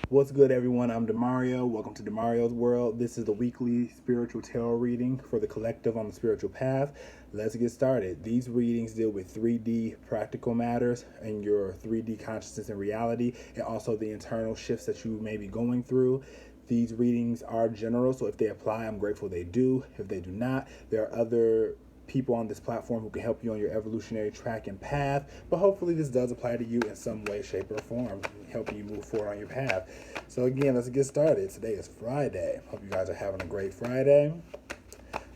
What's good, everyone? I'm Demario. Welcome to Demario's World. This is the weekly spiritual tarot reading for the collective on the spiritual path. Let's get started. These readings deal with 3D practical matters and your 3D consciousness and reality, and also the internal shifts that you may be going through. These readings are general, so if they apply, I'm grateful they do. If they do not, there are other people on this platform who can help you on your evolutionary track and path, but hopefully this does apply to you in some way, shape, or form, helping you move forward on your path. So again, let's get started. Today is Friday. Hope you guys are having a great Friday.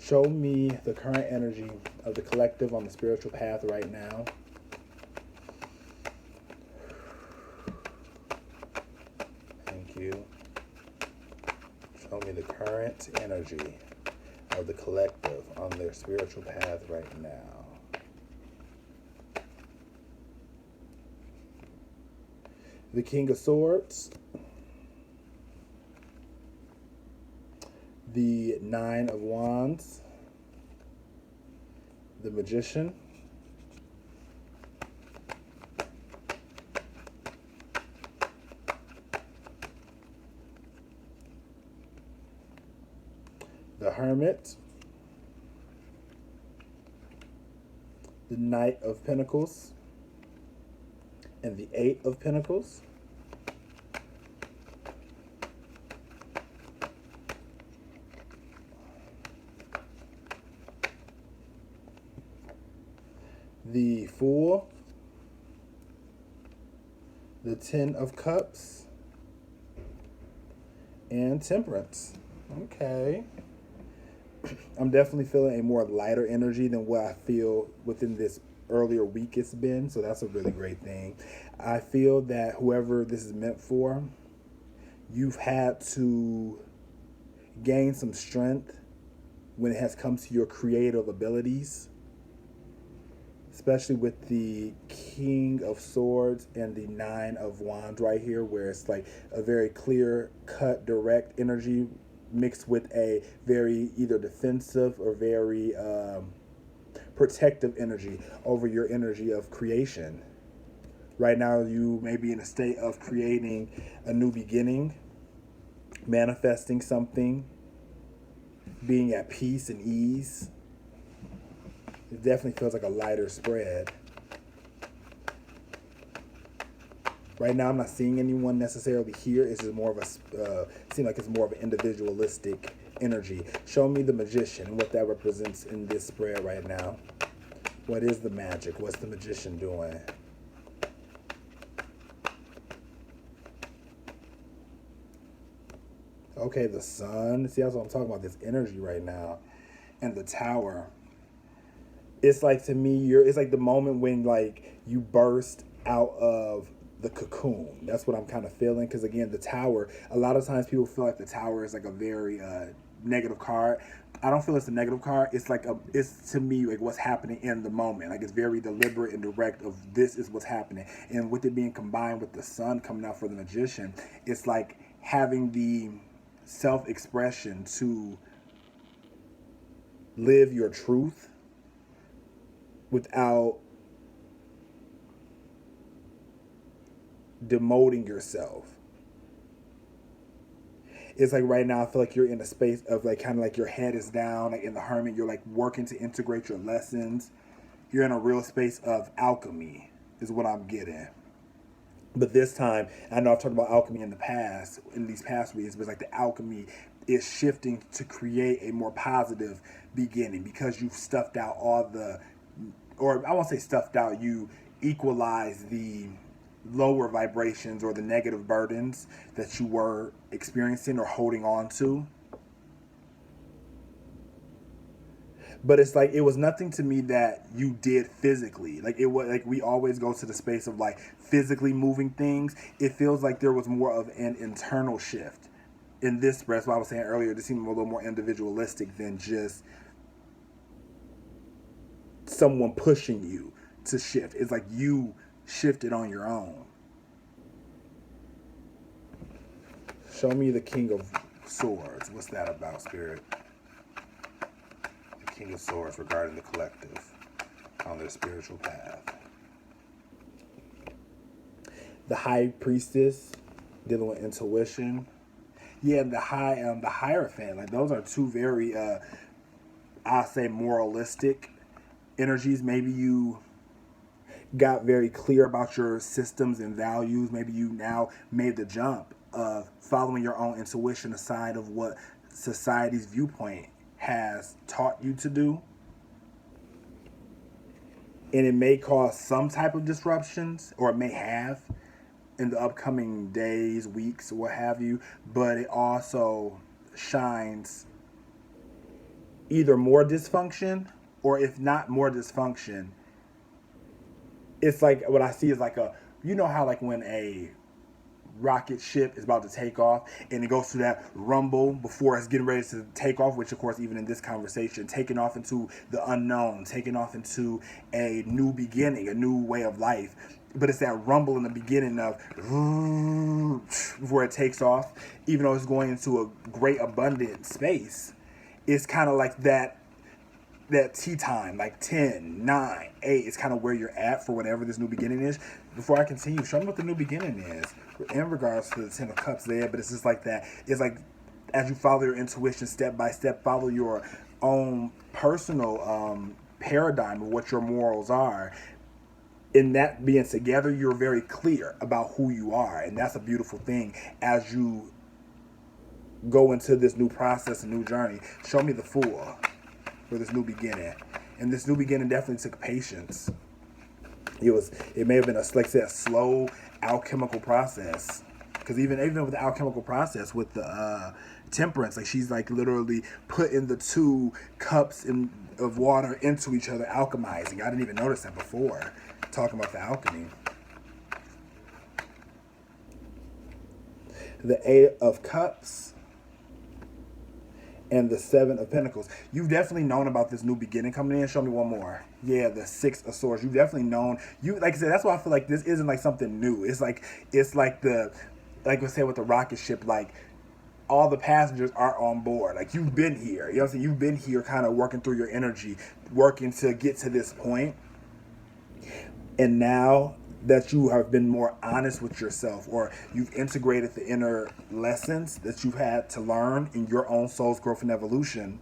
Show me the current energy of the collective on the spiritual path right now. Thank you. Show me the current energy of the collective on their spiritual path right now. The King of Swords, the Nine of Wands, the Magician, the Hermit, the Knight of Pentacles, and the Eight of Pentacles. The Fool, the Ten of Cups, and Temperance. Okay. I'm definitely feeling a more lighter energy than what I feel within this earlier week it's been, so that's a really great thing. I feel that whoever this is meant for, you've had to gain some strength when it has come to your creative abilities, especially with the King of Swords and the Nine of Wands right here, where it's like a very clear cut direct energy mixed with a very either defensive or very protective energy over your energy of creation. Right now you may be in a state of creating a new beginning, manifesting something, being at peace and ease. It definitely feels like a lighter spread. Right now, I'm not seeing anyone necessarily here. It's just more of a, seems like it's more of an individualistic energy. Show me the Magician and what that represents in this spread right now. What is the magic? What's the Magician doing? Okay, the Sun. See, that's what I'm talking about, this energy right now. And the Tower. It's like, to me, it's like the moment when like you burst out of the cocoon. That's what I'm kind of feeling, because again, the Tower, a lot of times people feel like the Tower is like a very negative card. I don't feel it's a negative card. It's like it's to me like what's happening in the moment. Like it's very deliberate and direct of this is what's happening. And with it being combined with the Sun coming out for the Magician, it's like having the self-expression to live your truth without demoting yourself. It's like right now I feel like you're in a space of like kind of like your head is down, like in the Hermit, you're like working to integrate your lessons. You're in a real space of alchemy is what I'm getting. But this time, I know I've talked about alchemy in the past, in these past readings, but it's like the alchemy is shifting to create a more positive beginning, because you've stuffed out all the, or I won't say stuffed out, you equalize the lower vibrations or the negative burdens that you were experiencing or holding on to. But it's like it was nothing to me that you did physically. Like it was like we always go to the space of like physically moving things. It feels like there was more of an internal shift in this. That's what I was saying earlier. This seemed a little more individualistic than just someone pushing you to shift. It's like you shifted on your own. Show me the King of Swords. What's that about, Spirit? The King of Swords regarding the collective on their spiritual path. The High Priestess, dealing with intuition. Yeah, the Hierophant. Like those are two very, I say, moralistic energies. Maybe you got very clear about your systems and values. Maybe you now made the jump of following your own intuition aside of what society's viewpoint has taught you to do. And it may cause some type of disruptions, or it may have in the upcoming days, weeks, what have you, but it also shines either more dysfunction, or if not more dysfunction, it's like what I see is like you know how like when a rocket ship is about to take off and it goes through that rumble before it's getting ready to take off, which of course even in this conversation, taking off into the unknown, taking off into a new beginning, a new way of life. But it's that rumble in the beginning of before it takes off, even though it's going into a great abundant space. It's kind of like that tea time, like 10, 9, 8 is kind of where you're at for whatever this new beginning is. Before I continue, show me what the new beginning is in regards to the 10 of Cups there, but it's just like that. It's like as you follow your intuition step by step, follow your own personal paradigm of what your morals are. In that being together, you're very clear about who you are, and that's a beautiful thing as you go into this new process, a new journey. Show me the Fool for this new beginning. And this new beginning definitely took patience. It may have been like I said, a slow alchemical process. Because even with the alchemical process with the Temperance, like she's like literally putting the two cups of water into each other, alchemizing. I didn't even notice that before, talking about the alchemy. The 8 of Cups and the 7 of Pentacles. You've definitely known about this new beginning coming in. Show me one more. Yeah, the 6 of Swords. You've definitely known. Like I said, that's why I feel like this isn't like something new. It's like like we said with the rocket ship, like all the passengers are on board. Like you've been here. You know what I'm saying? You've been here kind of working through your energy, working to get to this point. And now that you have been more honest with yourself, or you've integrated the inner lessons that you've had to learn in your own soul's growth and evolution,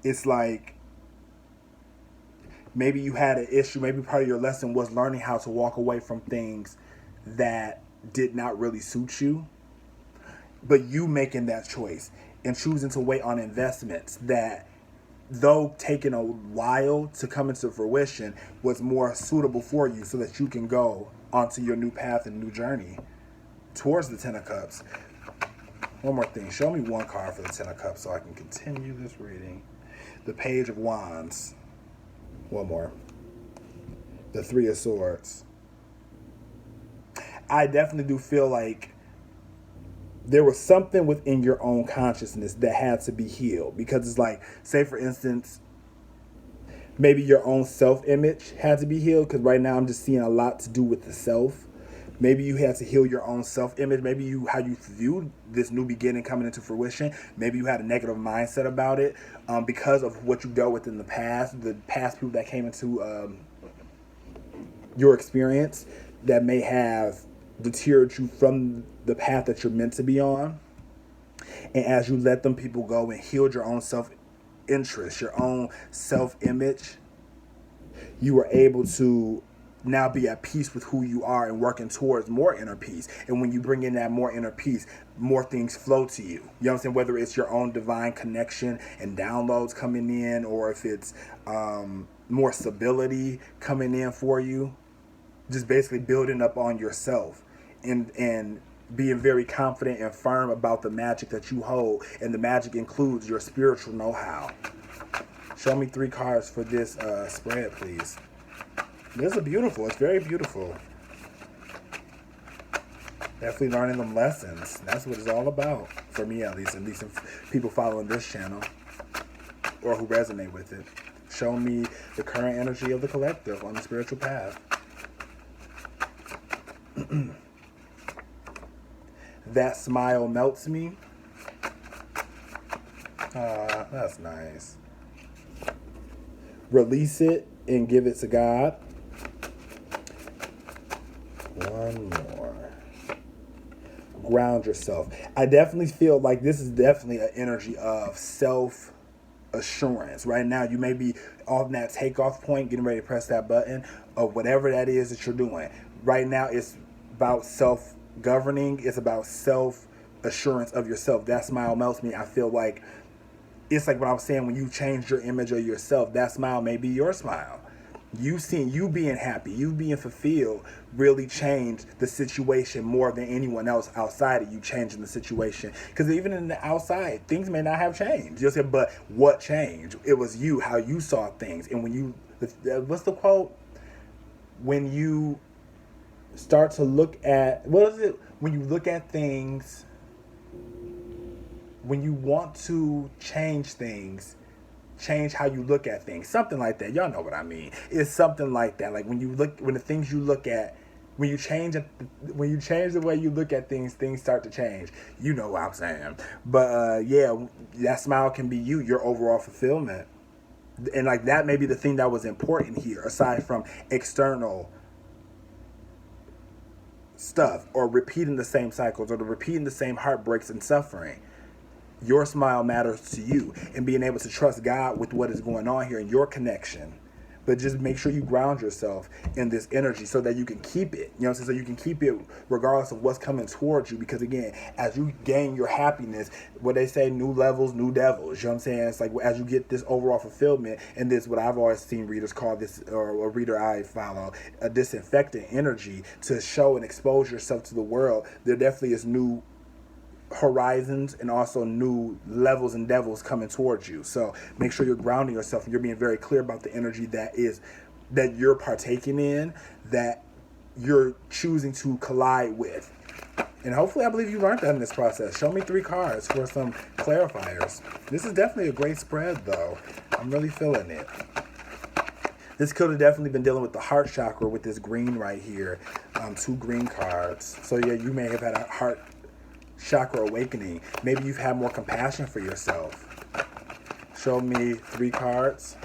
it's like maybe you had an issue, maybe part of your lesson was learning how to walk away from things that did not really suit you, but you making that choice and choosing to wait on investments that, though taking a while to come into fruition, was more suitable for you so that you can go onto your new path and new journey towards the 10 of Cups. One more thing. Show me one card for the 10 of Cups so I can continue this reading. The Page of Wands. One more. The 3 of Swords. I definitely do feel like there was something within your own consciousness that had to be healed. Because it's like, say for instance, maybe your own self-image had to be healed. Because right now I'm just seeing a lot to do with the self. Maybe you had to heal your own self-image. Maybe how you viewed this new beginning coming into fruition. Maybe you had a negative mindset about it because of what you dealt with in the past people that came into your experience that may have deterred you from the path that you're meant to be on. And as you let them people go and healed your own self-interest, your own self-image, you were able to now be at peace with who you are and working towards more inner peace. And when you bring in that more inner peace, more things flow to you. You know what I'm saying? Whether it's your own divine connection and downloads coming in, or if it's more stability coming in for you, just basically building up on yourself and being very confident and firm about the magic that you hold. And the magic includes your spiritual know-how. Show me 3 cards for this spread, please. This is beautiful. It's very beautiful. Definitely learning them lessons. That's what it's all about. For me, at least if people following this channel or who resonate with it. Show me the current energy of the collective on the spiritual path. That smile melts me. That's nice. Release it and give it to God. One more. ground yourself. I definitely feel like this is definitely an energy of self assurance. Right now, you may be on that takeoff point, getting ready to press that button of whatever that is that you're doing. Right now, it's about self governing, it's about self assurance of yourself. That smile melts me. I feel like it's like what I was saying, when you change your image of yourself, that smile may be your smile. You seeing you being happy, you being fulfilled, really changed the situation more than anyone else outside of you changing the situation. Because even in the outside, things may not have changed. You'll say, but what changed? It was you, how you saw things. And when you, what's the quote? When you start to look at, what is it? When you look at things, when you want to change things, change how you look at things, something like that. Y'all know what I mean. It's something like that. Like when the things you look at, when you change the way you look at things, things start to change. You know what I'm saying. But yeah, that smile can be your overall fulfillment. And like that may be the thing that was important here, aside from external stuff or repeating the same cycles or repeating the same heartbreaks and suffering. Your smile matters to you, and being able to trust God with what is going on here in your connection. But just make sure you ground yourself in this energy so that you can keep it. You know what I'm saying? So you can keep it regardless of what's coming towards you. Because again, as you gain your happiness, what they say, new levels, new devils. You know what I'm saying? It's like as you get this overall fulfillment, and this what I've always seen readers call this, or a reader I follow, a disinfectant energy to show and expose yourself to the world. There definitely is new horizons and also new levels and devils coming towards you. So make sure you're grounding yourself and you're being very clear about the energy that you're partaking in, that you're choosing to collide with. And hopefully, I believe you learned that in this process. Show me 3 cards for some clarifiers. This is definitely a great spread, though. I'm really feeling it. This could have definitely been dealing with the heart chakra with this green right here. 2 green cards. So yeah, you may have had a heart chakra awakening. Maybe you've had more compassion for yourself. Show me 3 cards.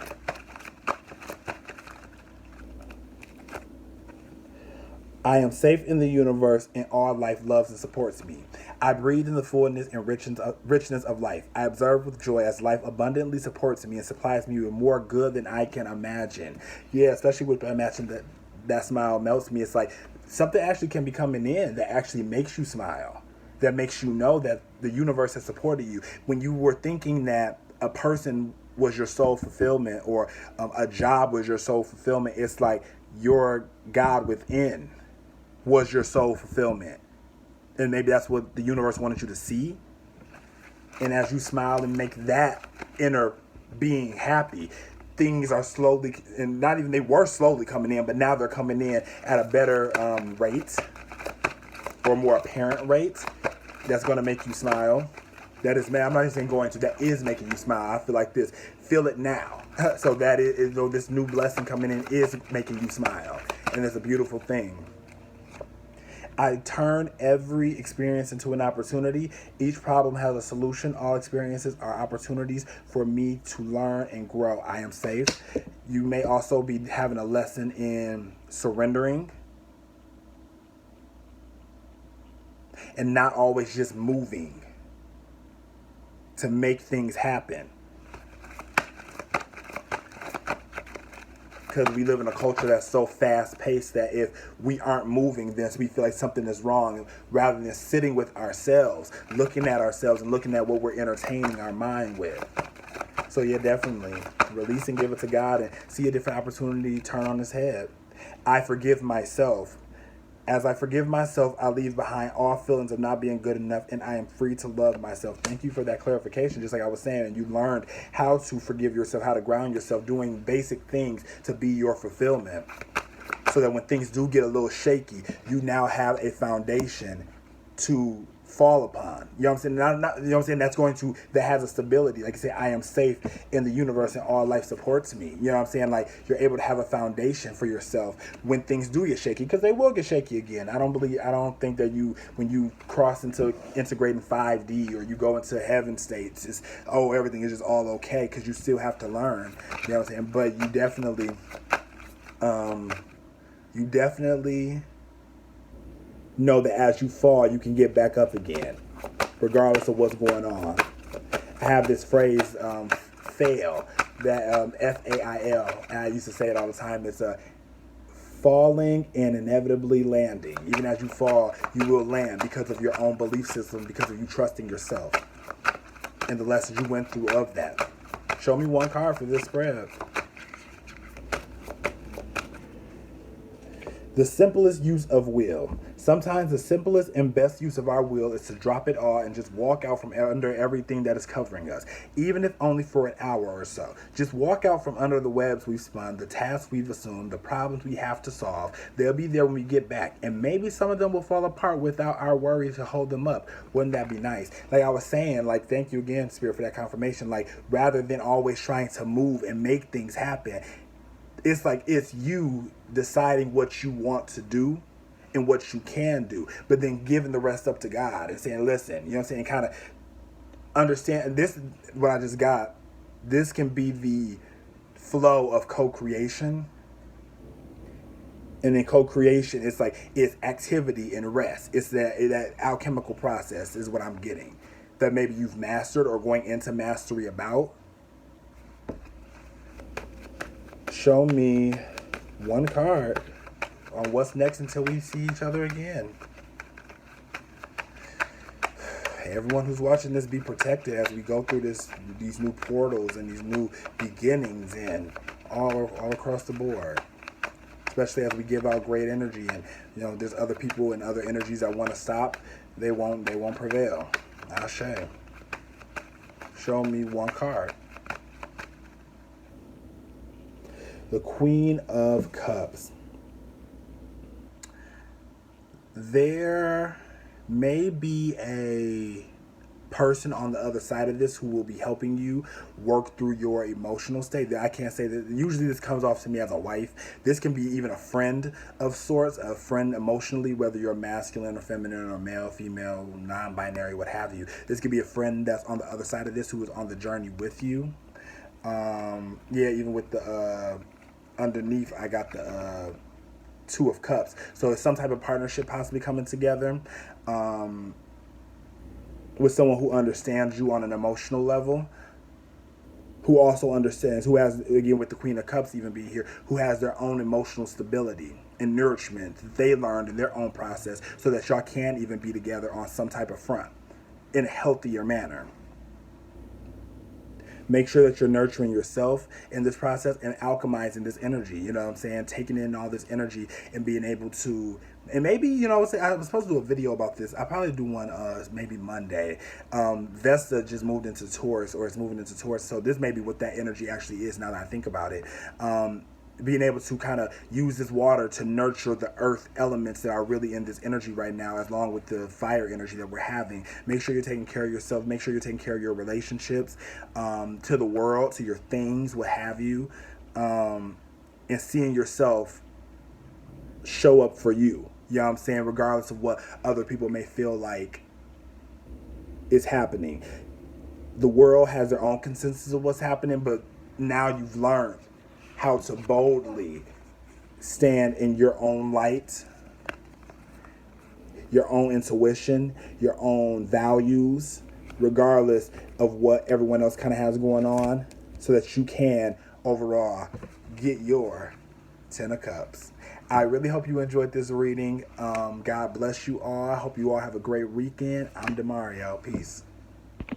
I am safe in the universe, and all life loves and supports me. I breathe in the fullness and richness of life. I observe with joy as life abundantly supports me and supplies me with more good than I can imagine. Yeah, especially with imagine that smile melts me. It's like something actually can be coming in that actually makes you smile, that makes you know that the universe has supported you. When you were thinking that a person was your soul fulfillment, or a job was your soul fulfillment, it's like your God within was your soul fulfillment. And maybe that's what the universe wanted you to see. And as you smile and make that inner being happy, things are slowly, and not even they were slowly coming in, but now they're coming in at a better rate, or more apparent rate. That's going to make you smile. That is, man, I'm not even saying going to, that is making you smile. I feel like this. Feel it now. So that is, this new blessing coming in is making you smile. And it's a beautiful thing. I turn every experience into an opportunity. Each problem has a solution. All experiences are opportunities for me to learn and grow. I am safe. You may also be having a lesson in surrendering, and not always just moving to make things happen. Because we live in a culture that's so fast-paced that if we aren't moving, then we feel like something is wrong, rather than sitting with ourselves, looking at ourselves and looking at what we're entertaining our mind with. So yeah, definitely release and give it to God and see a different opportunity turn on its head. I forgive myself. As I forgive myself, I leave behind all feelings of not being good enough, and I am free to love myself. Thank you for that clarification. Just like I was saying, and you learned how to forgive yourself, how to ground yourself, doing basic things to be your fulfillment. So that when things do get a little shaky, you now have a foundation to fall upon. You know what I'm saying? You know what I'm saying? That has a stability. Like I say, I am safe in the universe and all life supports me. You know what I'm saying? Like you're able to have a foundation for yourself when things do get shaky, because they will get shaky again. I don't think that when you cross into integrating 5D or you go into heaven states, it's, everything is just all okay, because you still have to learn. You know what I'm saying? But you definitely know that as you fall, you can get back up again, regardless of what's going on. I have this phrase, fail, that F-A-I-L, and I used to say it all the time. It's a falling and inevitably landing. Even as you fall, you will land because of your own belief system, because of you trusting yourself and the lessons you went through of that. Show me one card for this spread. The simplest use of will. Sometimes the simplest and best use of our will is to drop it all and just walk out from under everything that is covering us, even if only for an hour or so. Just walk out from under the webs we've spun, the tasks we've assumed, the problems we have to solve. They'll be there when we get back, and maybe some of them will fall apart without our worries to hold them up. Wouldn't that be nice? Like I was saying, like, thank you again, Spirit, for that confirmation. Like, rather than always trying to move and make things happen, it's like it's you deciding what you want to do and what you can do, but then giving the rest up to God and saying, listen, you know what I'm saying, kind of understand this, what I just got, this can be the flow of co-creation. And in co-creation, it's like, it's activity and rest. It's that alchemical process is what I'm getting, that maybe you've mastered or going into mastery about. Show me one card on what's next until we see each other again. Everyone who's watching this, be protected as we go through these new portals and these new beginnings, and all across the board. Especially as we give out great energy, and you know there's other people and other energies that want to stop. They won't prevail. Ashe. Show me one card. The Queen of Cups. There may be a person on the other side of this who will be helping you work through your emotional state. That I can't say that. Usually this comes off to me as a wife. This can be even a friend of sorts, a friend emotionally, whether you're masculine or feminine or male, female, non-binary, what have you. This could be a friend that's on the other side of this who is on the journey with you. Even with the underneath, I got the Two of Cups. So it's some type of partnership possibly coming together with someone who understands you on an emotional level, who also understands, who has, again with the Queen of Cups even being here, who has their own emotional stability and nourishment that they learned in their own process, so that y'all can even be together on some type of front in a healthier manner. Make sure that you're nurturing yourself in this process and alchemizing this energy, you know what I'm saying? Taking in all this energy and being able to, and maybe, you know, I was supposed to do a video about this. I'll probably do one maybe Monday. Vesta just moved into Taurus, or is moving into Taurus. So this may be what that energy actually is now that I think about it. Being able to kind of use this water to nurture the earth elements that are really in this energy right now, along with the fire energy that we're having. Make sure you're taking care of yourself. Make sure you're taking care of your relationships, to the world, to your things, what have you, and seeing yourself show up for you. You know what I'm saying? Regardless of what other people may feel like is happening. The world has their own consensus of what's happening, but now you've learned how to boldly stand in your own light, your own intuition, your own values, regardless of what everyone else kind of has going on, so that you can overall get your 10 of Cups. I really hope you enjoyed this reading. God bless you all. I hope you all have a great weekend. I'm Demario. Peace.